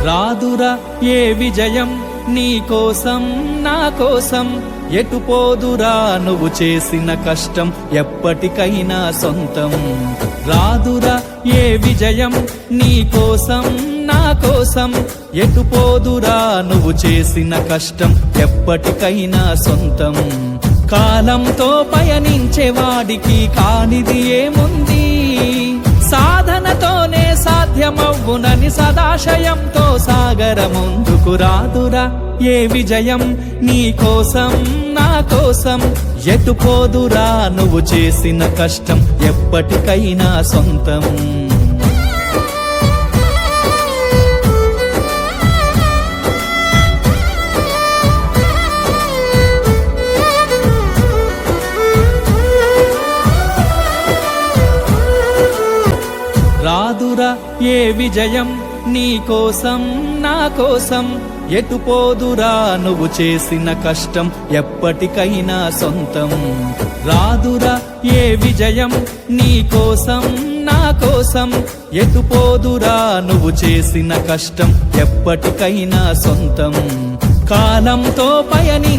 రాదురా ఏ విజయం నీ కోసం నా కోసం, ఎటు పోదురా నువ్వు చేసిన కష్టం ఎప్పటికైనా సొంతం. రాదురా ఏ విజయం నీ కోసం నా కోసం, ఎటు పోదురా నువ్వు చేసిన కష్టం ఎప్పటికైనా సొంతం. కాలంతో పయనించే వాడికి కానిది ఏముంది, సాధనతోనే సాధ్యమవ్వునని సదాశయంతో సాగర ముందుకు. రాదురా ఏ విజయం నీ కోసం నా కోసం, ఎటు పోదురా నువ్వు చేసిన కష్టం ఎప్పటికైనా సొంతం. రాదురా ఏ విజయం నీ కోసం నా కోసం, ఎటు పోదురా నువ్వు చేసిన కష్టం ఎప్పటికైనా సొంతం. రాదురా ఏ విజయం నీ కోసం నా కోసం, ఎటు పోదురా నువ్వు చేసిన కష్టం ఎప్పటికైనా సొంతం. కాలంతో పయనించే